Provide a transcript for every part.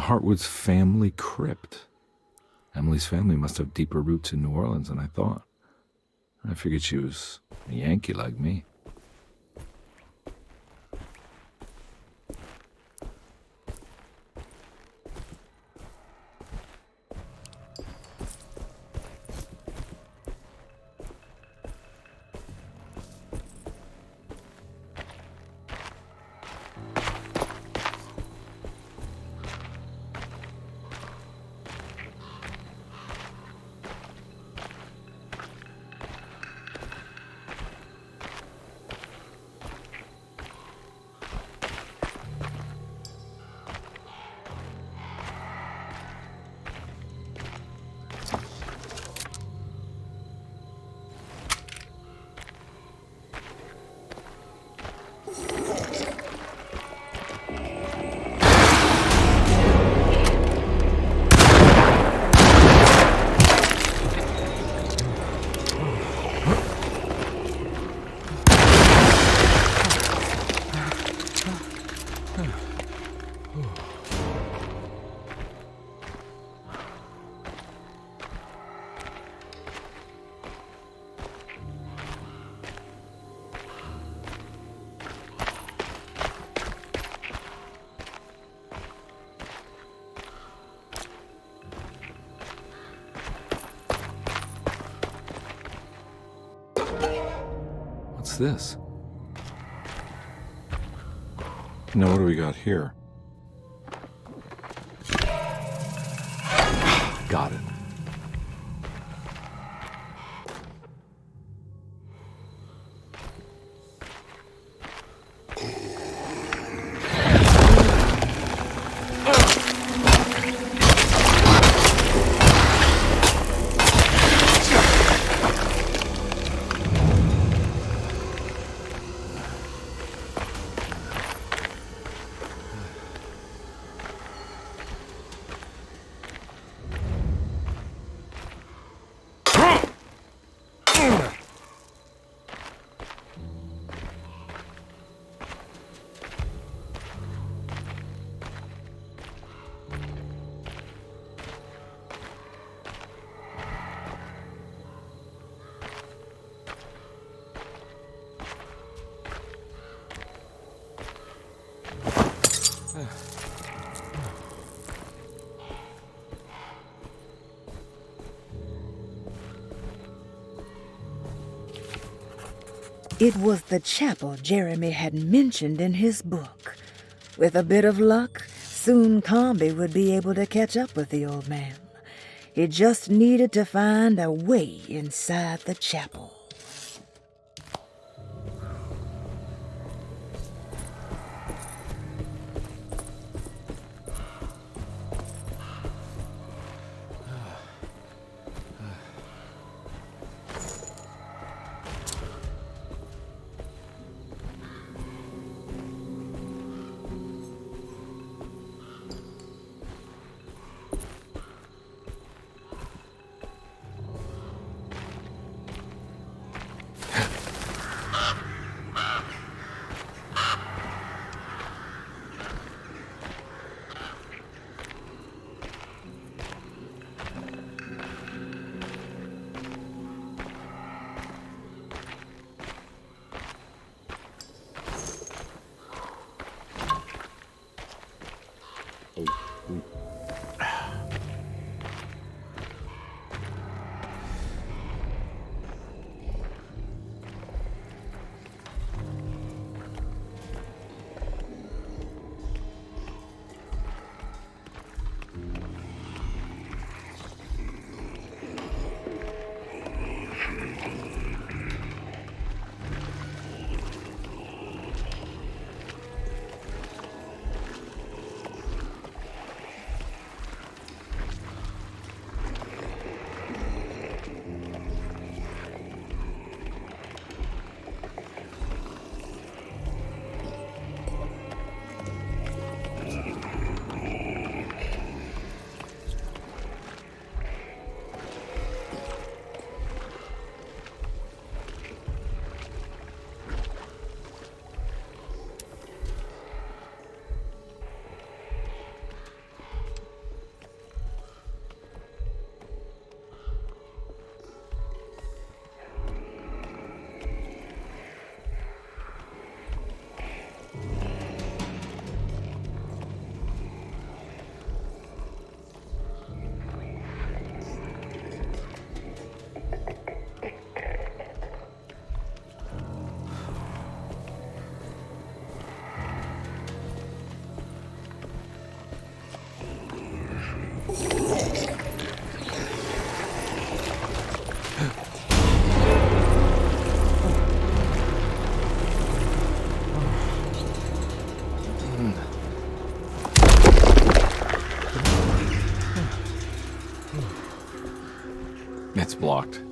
Hartwood's family crypt. Emily's family must have deeper roots in New Orleans than I thought. I figured she was a Yankee like me. What's this? Now what do we got here? Got it. It was the chapel Jeremy had mentioned in his book. With a bit of luck, soon Carnby would be able to catch up with the old man. He just needed to find a way inside the chapel. It's blocked.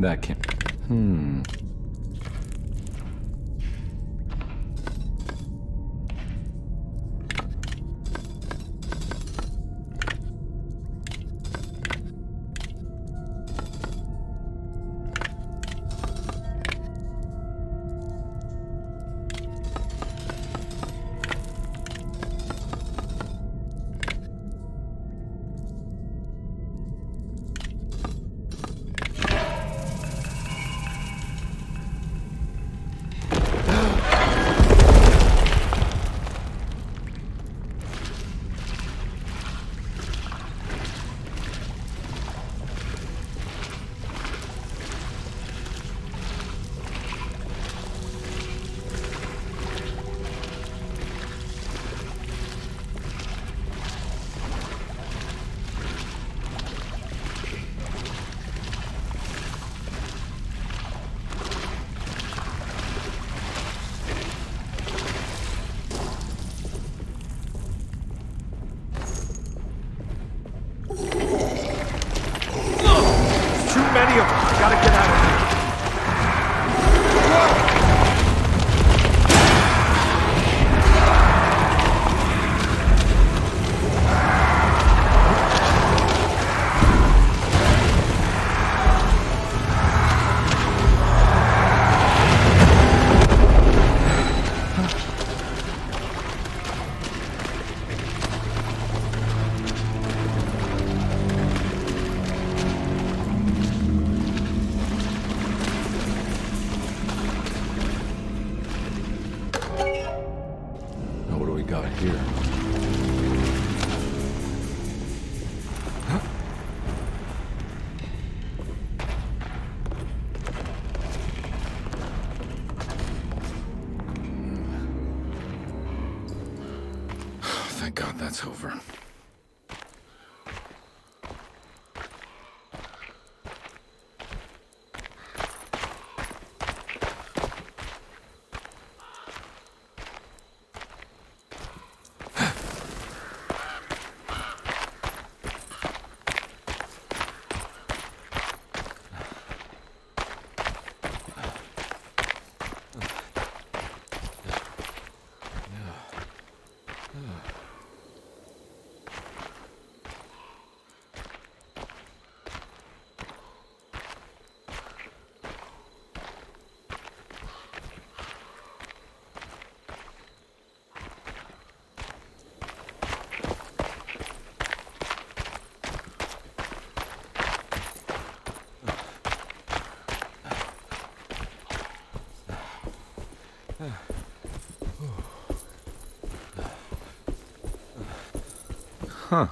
That can't... Too many of them. I gotta get out of here. Now what do we got here? Thank God that's over. Huh.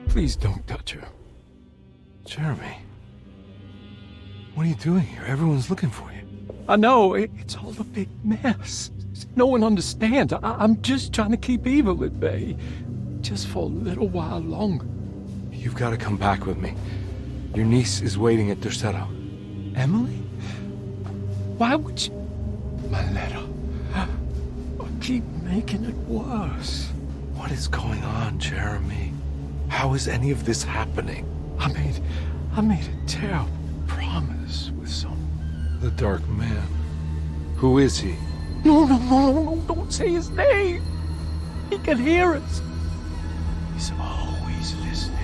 Please don't touch her. Jeremy. What are you doing here? Everyone's looking for you. I know, it's all a big mess. No one understands. I'm just trying to keep evil at bay. Just for a little while longer. You've got to come back with me. Your niece is waiting at Tercero. Emily? Why would you... My letter. I keep making it worse. What is going on, Jeremy? How is any of this happening? I made a terrible promise with some... The Dark Man. Who is he? No, don't say his name. He can hear us. He's always listening.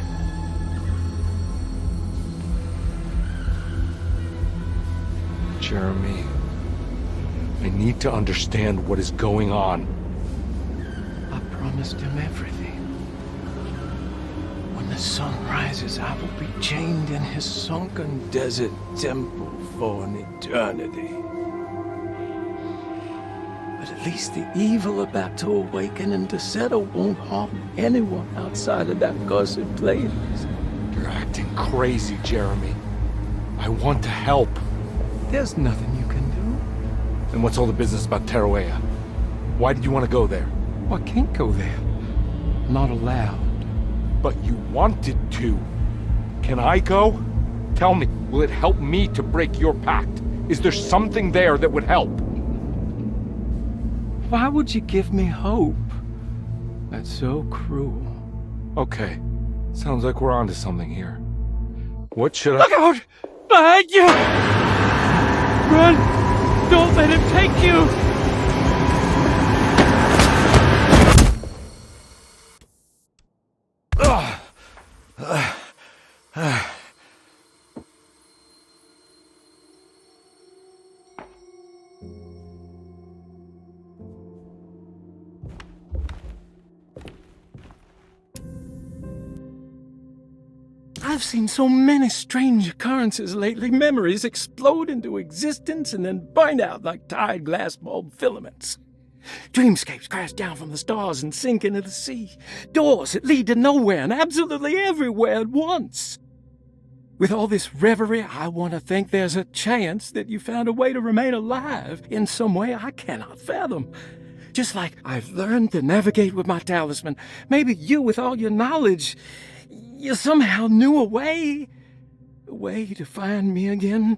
Jeremy, I need to understand what is going on. I promised him everything. When the sun rises, I will be chained in his sunken desert temple for an eternity. But at least the evil about to awaken and to settle won't harm anyone outside of that cursed place. You're acting crazy, Jeremy. I want to help. There's nothing you can do. And what's all the business about Tarawea? Why did you want to go there? I can't go there. I'm not allowed. But you wanted to. Can I go? Tell me, will it help me to break your pact? Is there something there that would help? Why would you give me hope? That's so cruel. Okay, sounds like we're onto something here. What should I— Look out! Behind you! Run! Don't let him take you! I've seen so many strange occurrences lately. Memories explode into existence and then burn out like tired glass bulb filaments. Dreamscapes crash down from the stars and sink into the sea. Doors that lead to nowhere and absolutely everywhere at once. With all this reverie, I want to think there's a chance that you found a way to remain alive in some way I cannot fathom. Just like I've learned to navigate with my talisman. Maybe you, with all your knowledge, you somehow knew a way to find me again,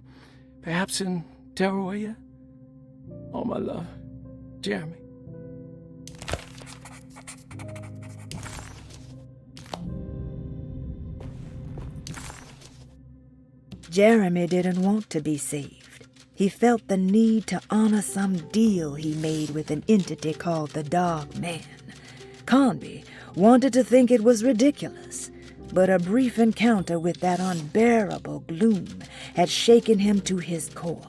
perhaps in Tarawea. All my love, Jeremy. Jeremy didn't want to be saved. He felt the need to honor some deal he made with an entity called the Dog Man. Carnby wanted to think it was ridiculous, but a brief encounter with that unbearable gloom had shaken him to his core.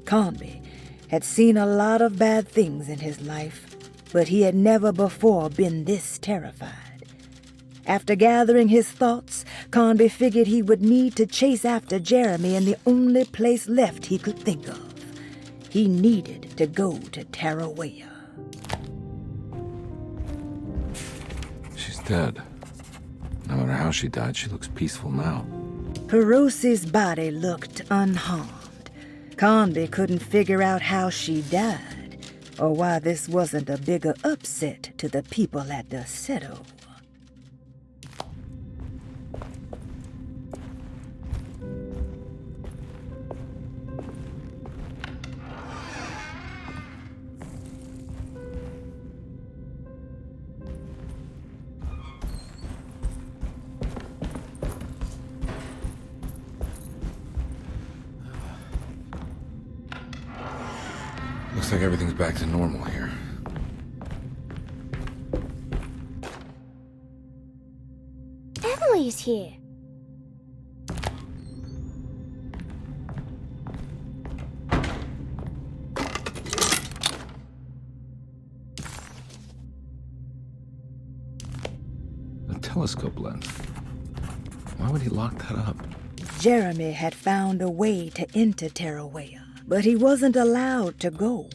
Carnby had seen a lot of bad things in his life, but he had never before been this terrified. After gathering his thoughts, Carnby figured he would need to chase after Jeremy in the only place left he could think of. He needed to go to Tarawea. She's dead. No matter how she died, she looks peaceful now. Perosi's body looked unharmed. Carnby couldn't figure out how she died, or why this wasn't a bigger upset to the people at the Seto. Looks like everything's back to normal here. Emily's here. A telescope lens. Why would he lock that up? Jeremy had found a way to enter Tarawea, but he wasn't allowed to go.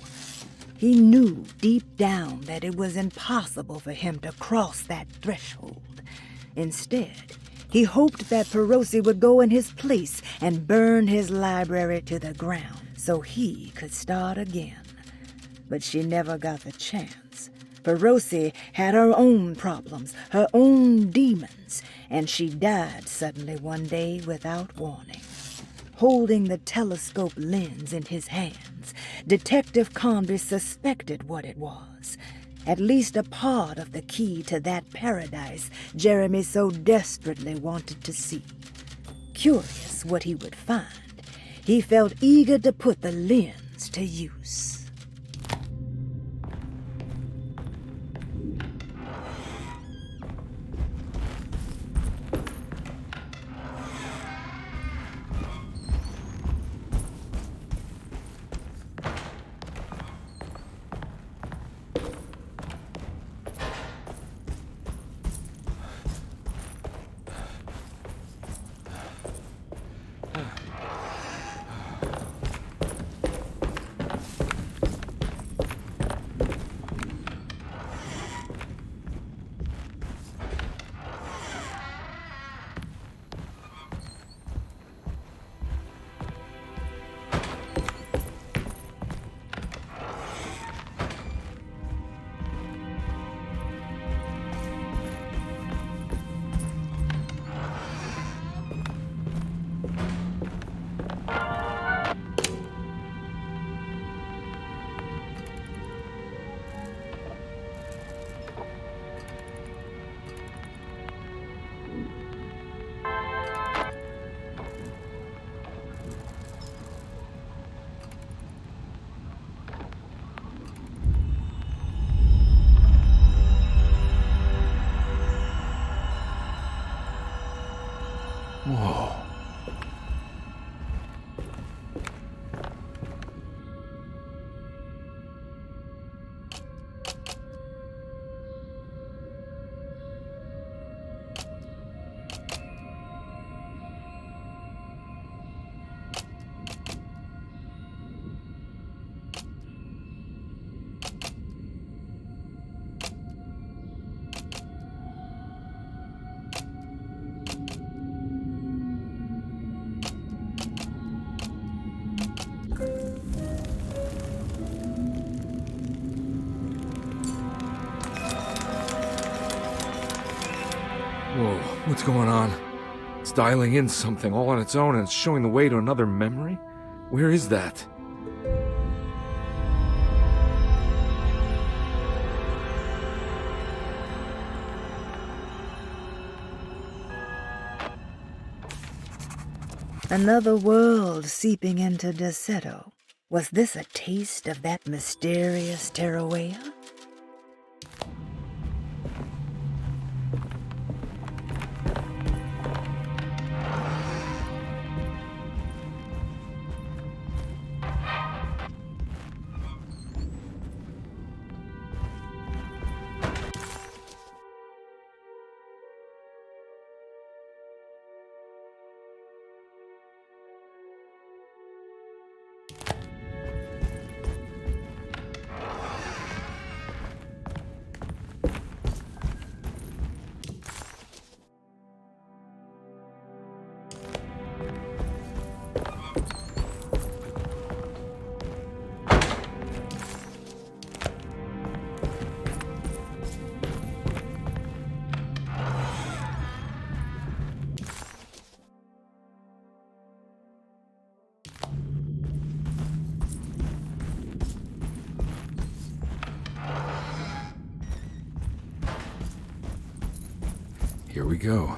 He knew deep down that it was impossible for him to cross that threshold. Instead, he hoped that Perosi would go in his place and burn his library to the ground so he could start again. But she never got the chance. Perosi had her own problems, her own demons, and she died suddenly one day without warning. Holding the telescope lens in his hands, Detective Carnby suspected what it was. At least a part of the key to that paradise Jeremy so desperately wanted to see. Curious what he would find, he felt eager to put the lens puts to use. Whoa. Whoa, what's going on? It's dialing in something all on its own and it's showing the way to another memory? Where is that? Another world seeping into Deseto. Was this a taste of that mysterious Terrawea? Here we go.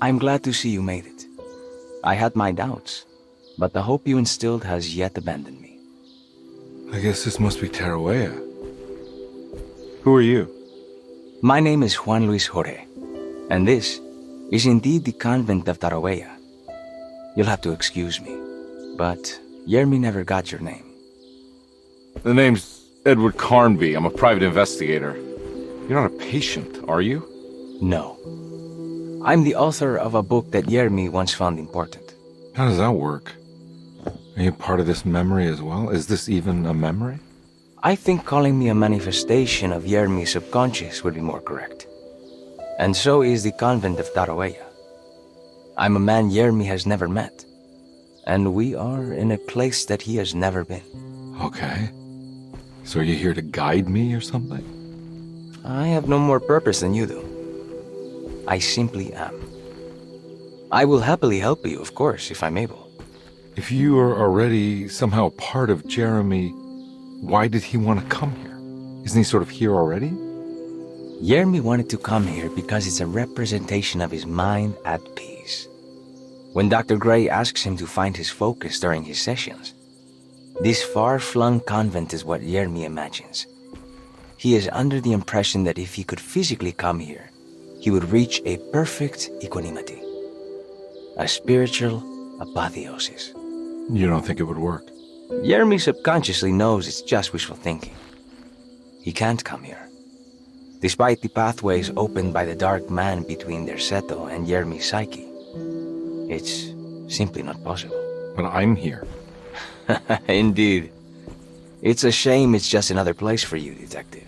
I'm glad to see you made it. I had my doubts, but the hope you instilled has yet abandoned me. I guess this must be Terrawea. Who are you? My name is Juan Luis Jorge, and this is indeed the convent of Terrawea. You'll have to excuse me, but Yermi never got your name. The name's Edward Carnby. I'm a private investigator. You're not a patient, are you? No. I'm the author of a book that Yermi once found important. How does that work? Are you part of this memory as well? Is this even a memory? I think calling me a manifestation of Yermi's subconscious would be more correct. And so is the convent of Tarawea. I'm a man Yermi has never met, and we are in a place that he has never been. Okay. So are you here to guide me or something? I have no more purpose than you do. I simply am. I will happily help you, of course, if I'm able. If you are already somehow part of Jeremy, why did he want to come here? Isn't he sort of here already? Yermi wanted to come here because it's a representation of his mind at peace. When Dr. Gray asks him to find his focus during his sessions, this far-flung convent is what Yermi imagines. He is under the impression that if he could physically come here, he would reach a perfect equanimity, a spiritual apotheosis. You don't think it would work? Yermi subconsciously knows it's just wishful thinking. He can't come here. Despite the pathways opened by the dark man between their Seto and Yermi's psyche, it's simply not possible. But I'm here. Indeed. It's a shame it's just another place for you, Detective.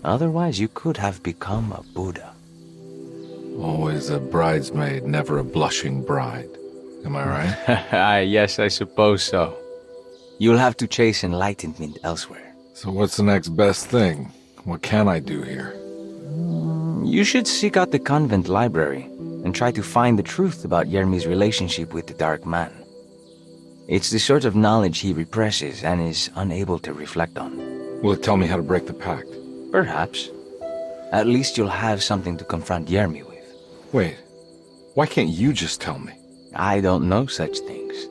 Otherwise, you could have become a Buddha. Always a bridesmaid, never a blushing bride. Am I right? Yes, I suppose so. You'll have to chase enlightenment elsewhere. So what's the next best thing? What can I do here? You should seek out the convent library and try to find the truth about Yermi's relationship with the Dark Man. It's the sort of knowledge he represses and is unable to reflect on. Will it tell me how to break the pact? Perhaps. At least you'll have something to confront Yermi with. Wait, why can't you just tell me? I don't know such things.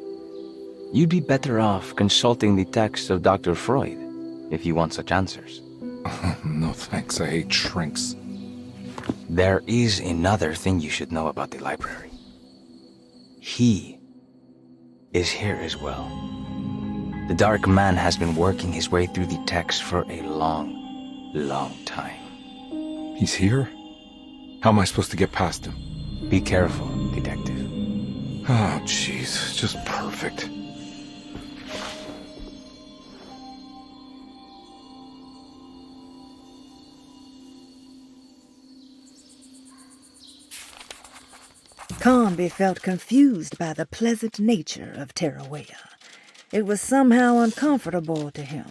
You'd be better off consulting the texts of Dr. Freud if you want such answers. No thanks, I hate shrinks. There is another thing you should know about the library. He is here as well. The Dark Man has been working his way through the texts for a long time. He's here? How am I supposed to get past him? Be careful, Detective. Oh, jeez, just perfect. Carnby felt confused by the pleasant nature of Tarawea. It was somehow uncomfortable to him.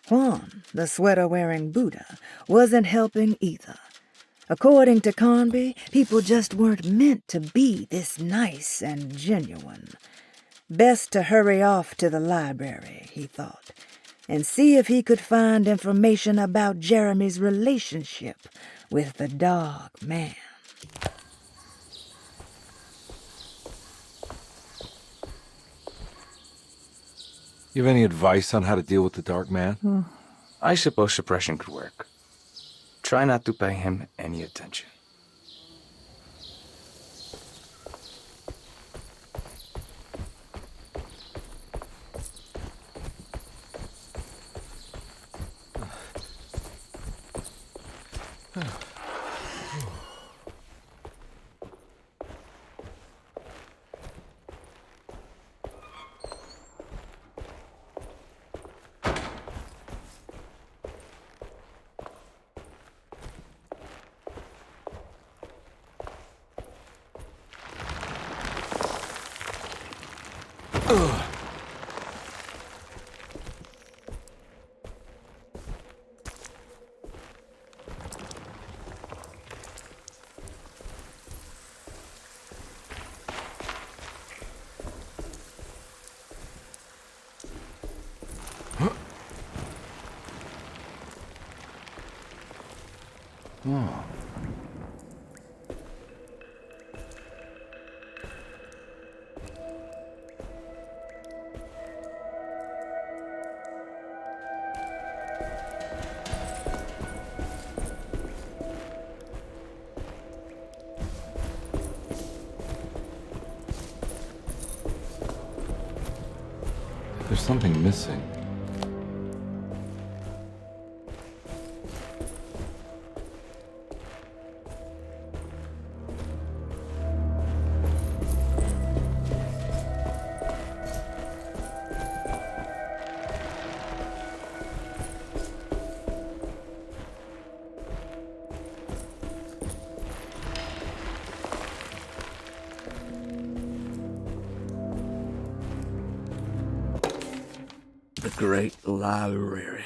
Juan, the sweater-wearing Buddha, wasn't helping either. According to Carnby, people just weren't meant to be this nice and genuine. Best to hurry off to the library, he thought, and see if he could find information about Jeremy's relationship with the Dark Man. You have any advice on how to deal with the Dark Man? I suppose suppression could work. Try not to pay him any attention. There's something missing. The great library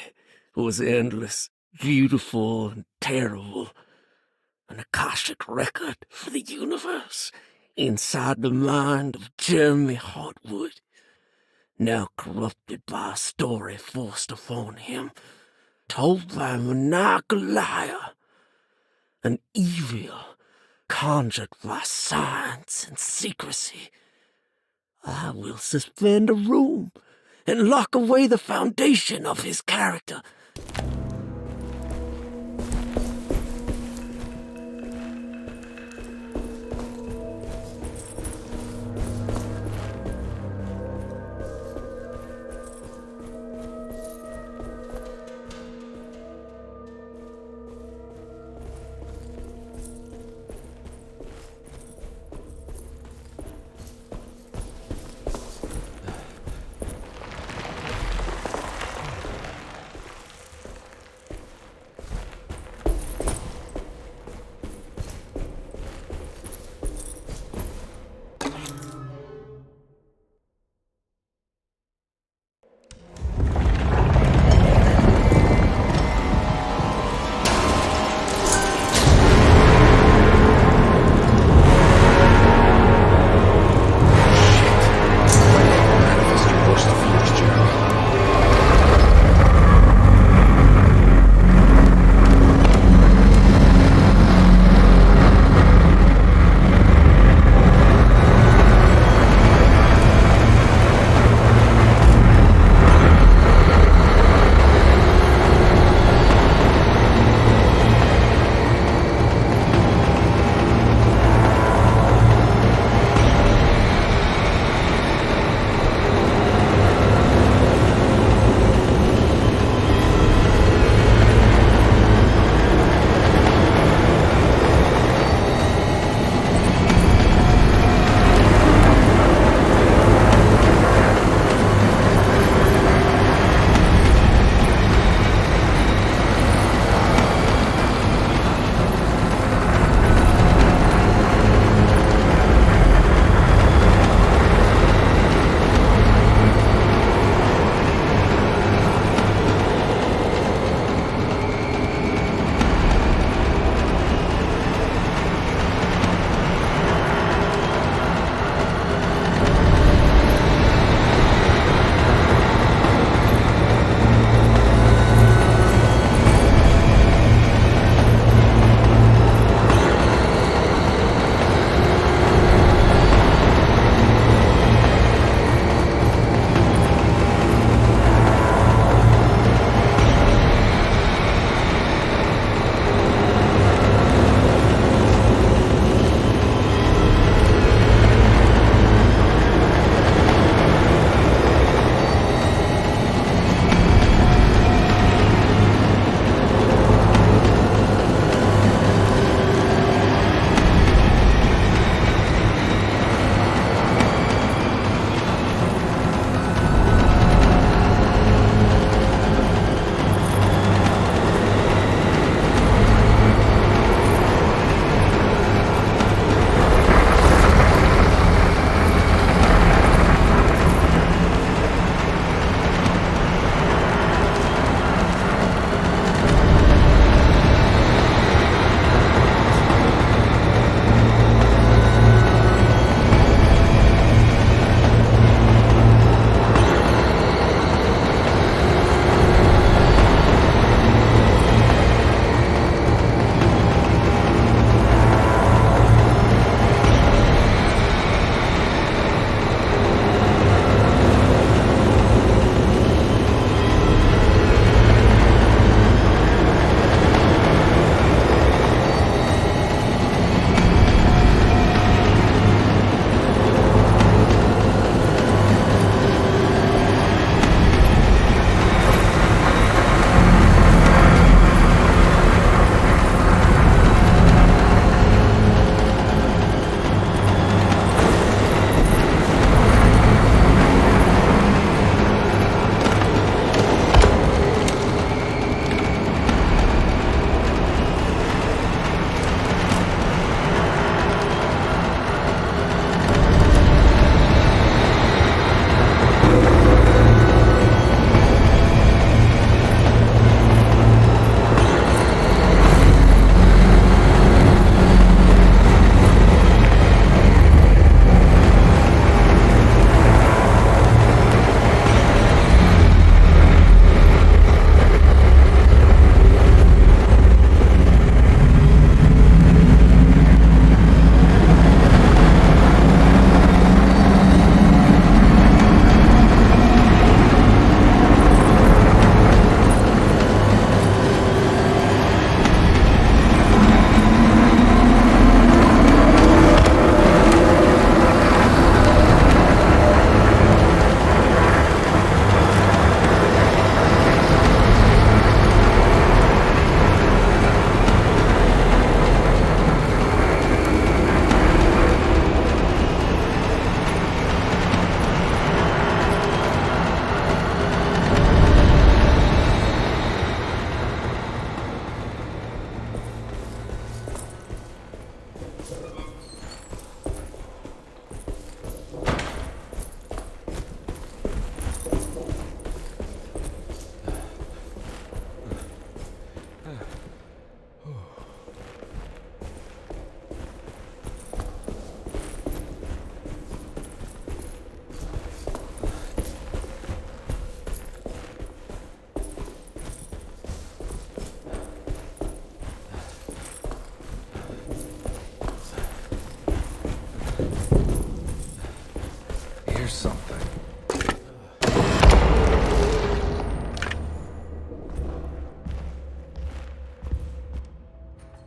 was endless, beautiful, and terrible. An Akashic record for the universe inside the mind of Jeremy Hartwood, now corrupted by a story forced upon him, told by a maniacal liar, an evil conjured by science and secrecy. I will suspend a room and lock away the foundation of his character.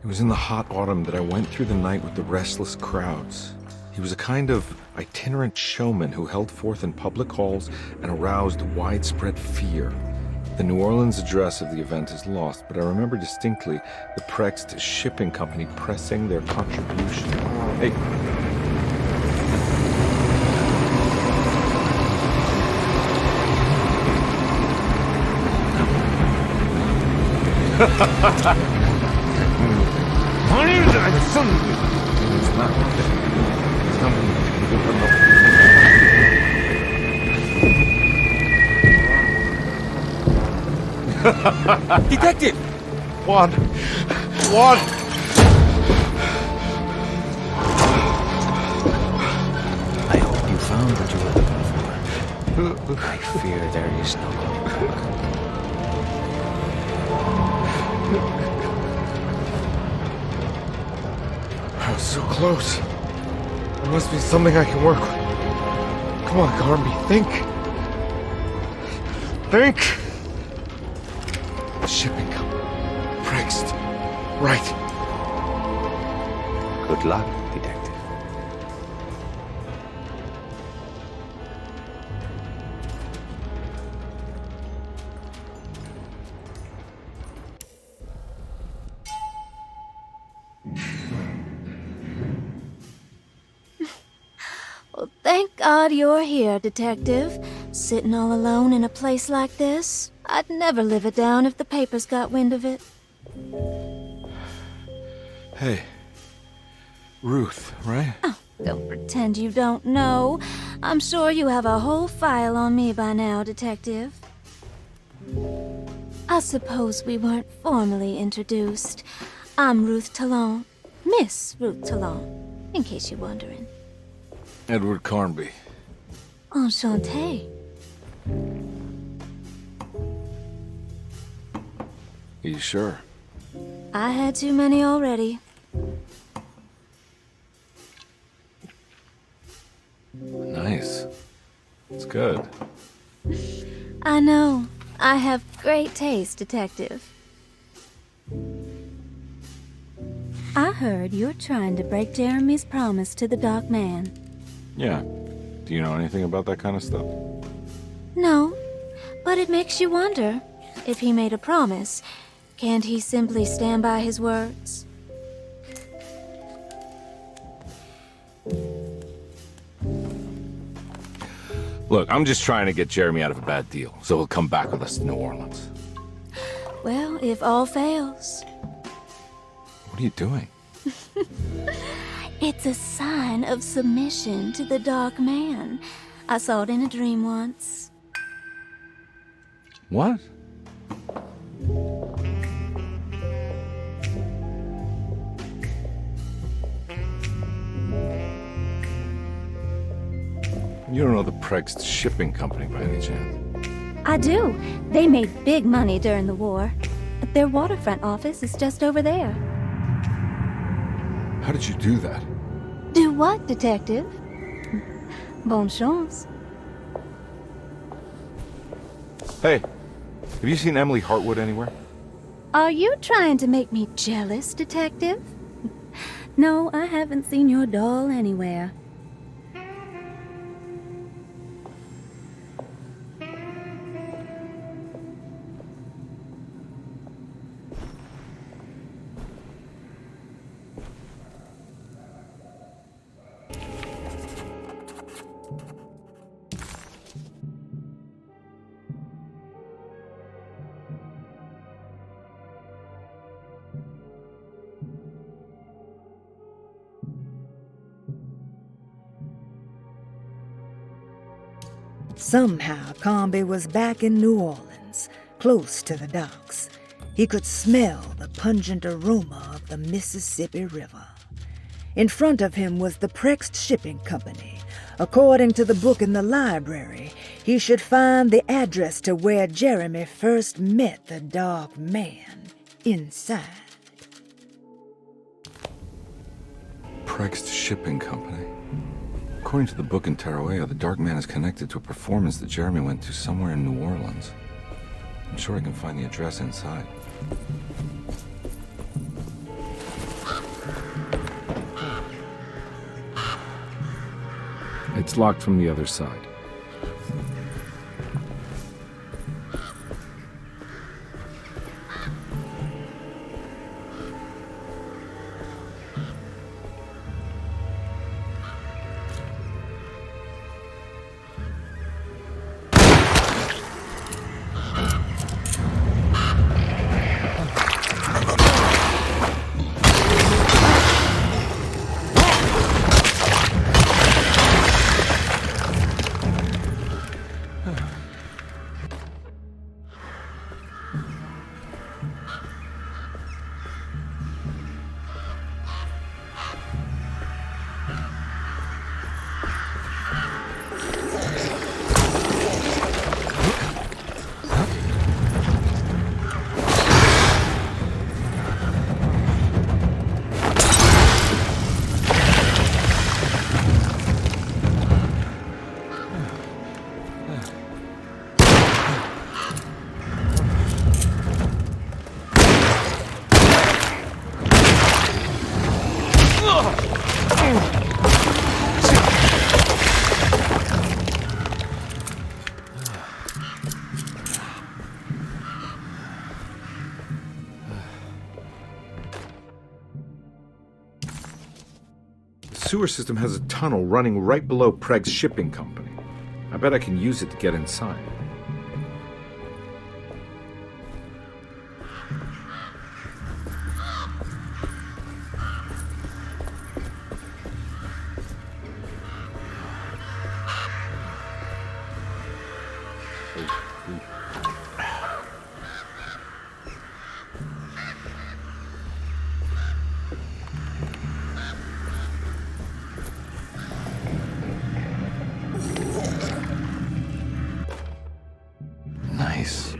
It was in the hot autumn that I went through the night with the restless crowds. He was a kind of itinerant showman who held forth in public halls and aroused widespread fear. The New Orleans address of the event is lost, but I remember distinctly the Prext Shipping Company pressing their contribution. Hey. Detective! Juan! I hope you found what you were looking for. I fear there is no going back. I was so close. There must be something I can work with. Come on, Carnby, think. Think! Shipping company. Prext. Right. Good luck, detective. Well, thank God you're here, Detective. Sitting all alone in a place like this? I'd never live it down if the papers got wind of it. Hey. Ruth, right? Oh, don't pretend you don't know. I'm sure you have a whole file on me by now, Detective. I suppose we weren't formally introduced. I'm Ruth Talon. Miss Ruth Talon, in case you're wondering. Edward Carnby. Enchanté. Are you sure? I had too many already. Nice. It's good. I know. I have great taste, Detective. I heard you're trying to break Jeremy's promise to the Dark Man. Yeah. Do you know anything about that kind of stuff? No, but it makes you wonder. If he made a promise, can't he simply stand by his words? Look, I'm just trying to get Jeremy out of a bad deal, so he'll come back with us to New Orleans. Well, if all fails, What are you doing? it's a sign of submission to the Dark Man. I saw it in a dream once. What? You don't know the Prext Shipping Company by any chance? I do. They made big money during the war. But their waterfront office is just over there. How did you do that? Do what, Detective? Bonne chance. Hey, have you seen Emily Hartwood anywhere? Are you trying to make me jealous, Detective? No, I haven't seen your doll anywhere. Somehow, Carnby was back in New Orleans, close to the docks. He could smell the pungent aroma of the Mississippi River. In front of him was the Prext Shipping Company. According to the book in the library, he should find the address to where Jeremy first met the Dark Man inside. Prext Shipping Company. According to the book in Tarawea, the Dark Man is connected to a performance that Jeremy went to somewhere in New Orleans. I'm sure I can find the address inside. It's locked from the other side. The sewer system has a tunnel running right below Preg's shipping company. I bet I can use it to get inside. Nice.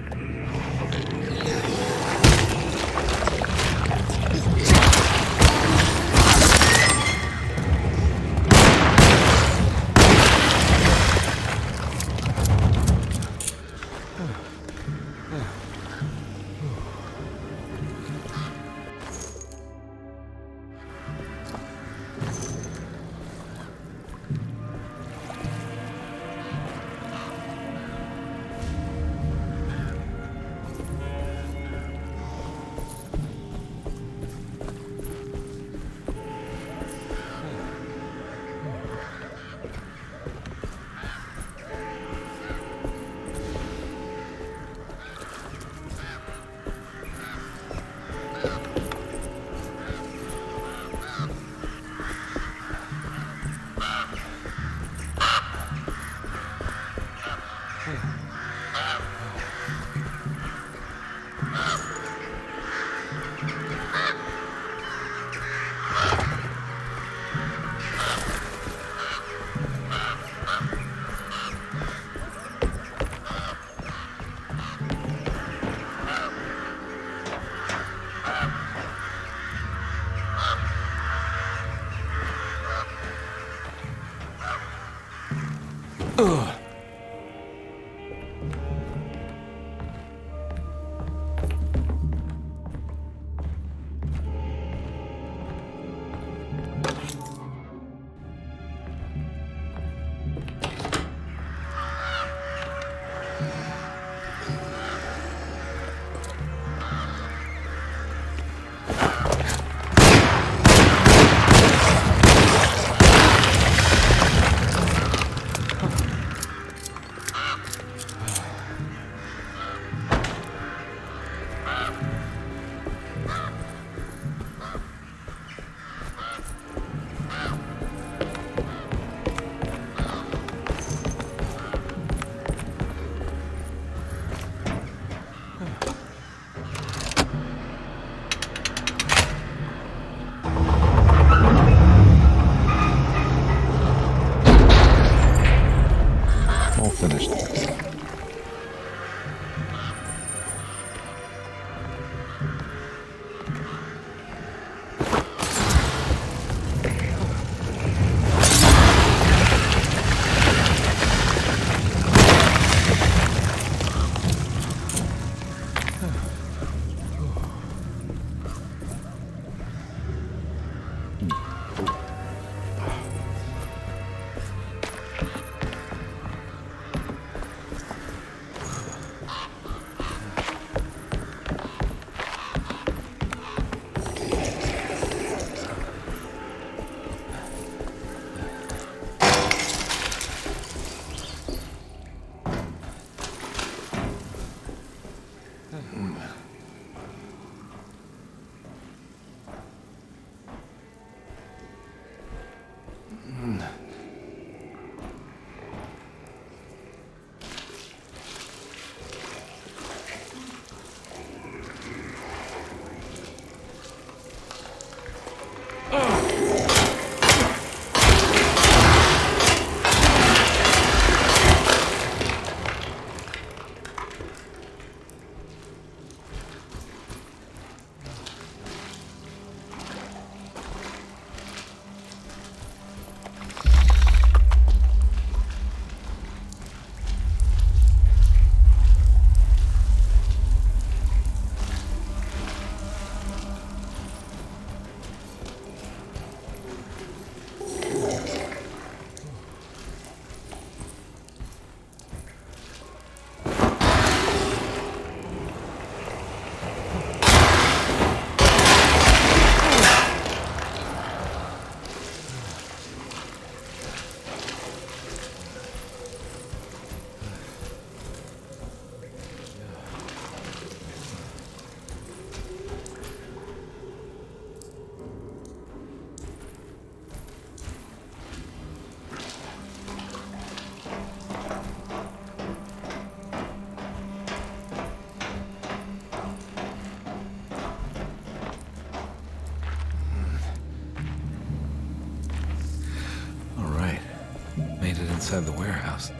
inside the warehouse.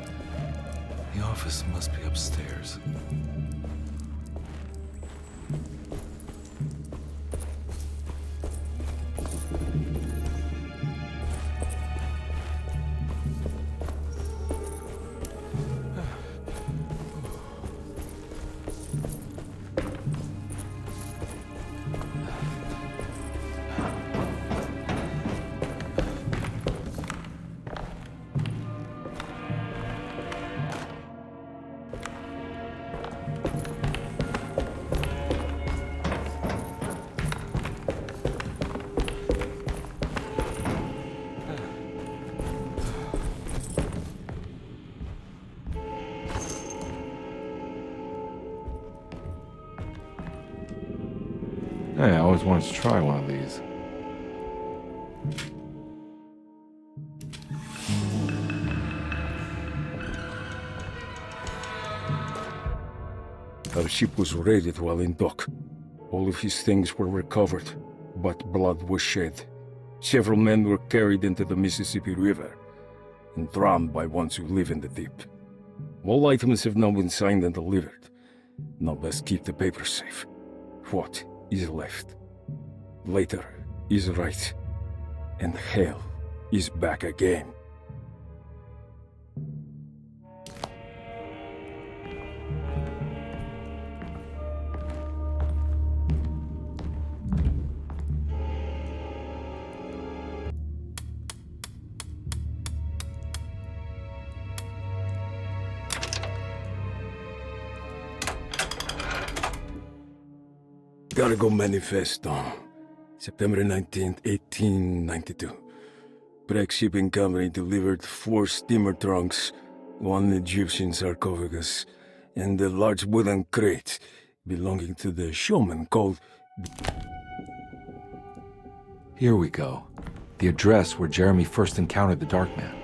The office must be upstairs. Hey, I always wanted to try one of these. Our ship was raided while in dock. All of his things were recovered, but blood was shed. Several men were carried into the Mississippi River and drowned by ones who live in the deep. All items have now been signed and delivered. Now best keep the papers safe. What is left? Later is right, and hell is back again. Cargo Manifesto, September 19th, 1892. Breck Shipping Company delivered 4 steamer trunks, 1 Egyptian sarcophagus, and a large wooden crate belonging to the showman called... Here we go. The address where Jeremy first encountered the Dark Man.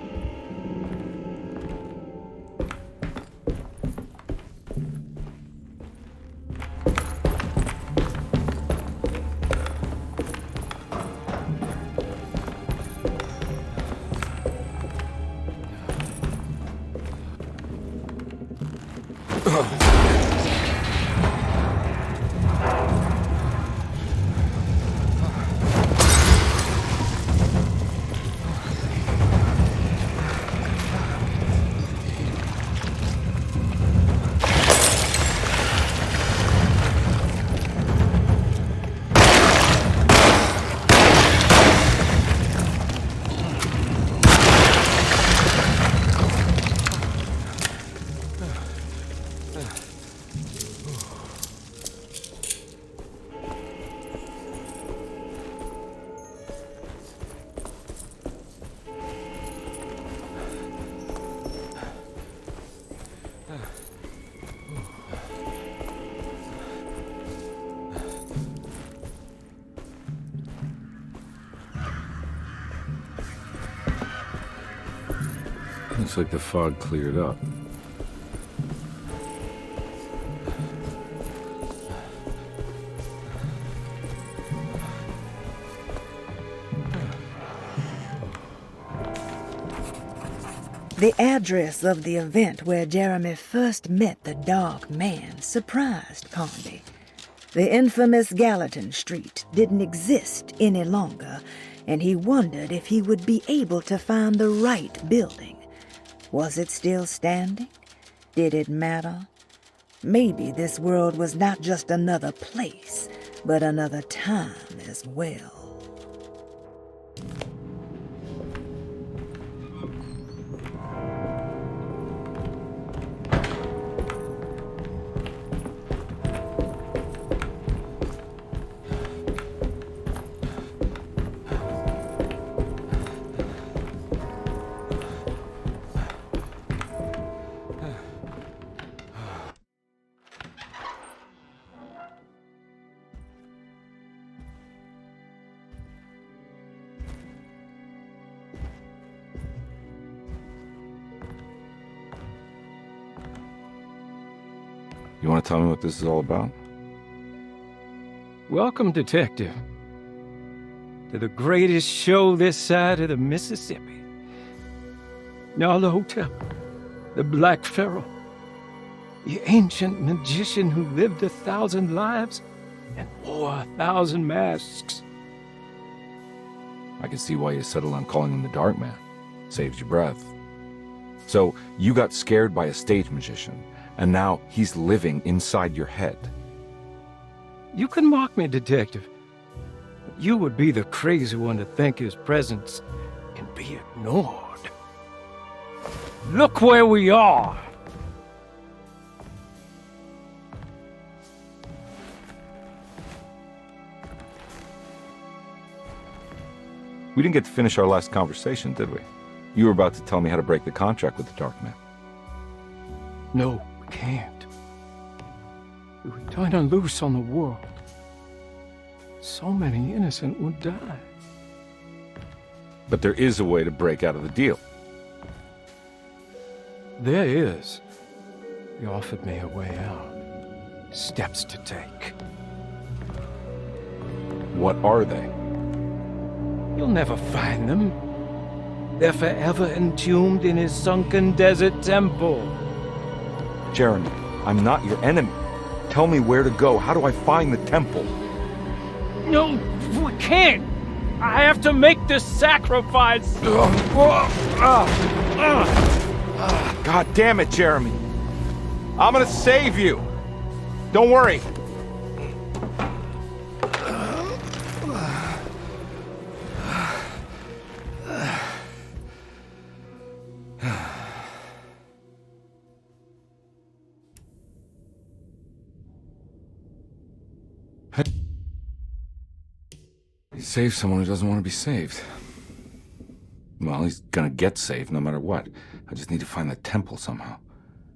Looks like the fog cleared up. The address of the event where Jeremy first met the Dark Man surprised Carnby. The infamous Gallatin Street didn't exist any longer, and he wondered if he would be able to find the right building. Was it still standing? Did it matter? Maybe this world was not just another place, but another time as well. You want to tell me what this is all about? Welcome, Detective, to the greatest show this side of the Mississippi. Nyarlathotep, the Black Pharaoh, the ancient magician who lived 1,000 lives and wore 1,000 masks. I can see why you settled on calling him the Dark Man. Saves your breath. So, you got scared by a stage magician, and now he's living inside your head. You can mock me, Detective, but you would be the crazy one to think his presence can be ignored. Look where we are! We didn't get to finish our last conversation, did we? You were about to tell me how to break the contract with the Dark Man. No, we can't. We would turn her loose on the world. So many innocent would die. But there is a way to break out of the deal. There is. He offered me a way out. Steps to take. What are they? You'll never find them. They're forever entombed in his sunken desert temple. Jeremy, I'm not your enemy. Tell me where to go. How do I find the temple? No, we can't. I have to make this sacrifice. God damn it, Jeremy. I'm gonna save you. Don't worry. He saved someone who doesn't want to be saved. Well, he's gonna get saved no matter what. I just need to find the temple somehow.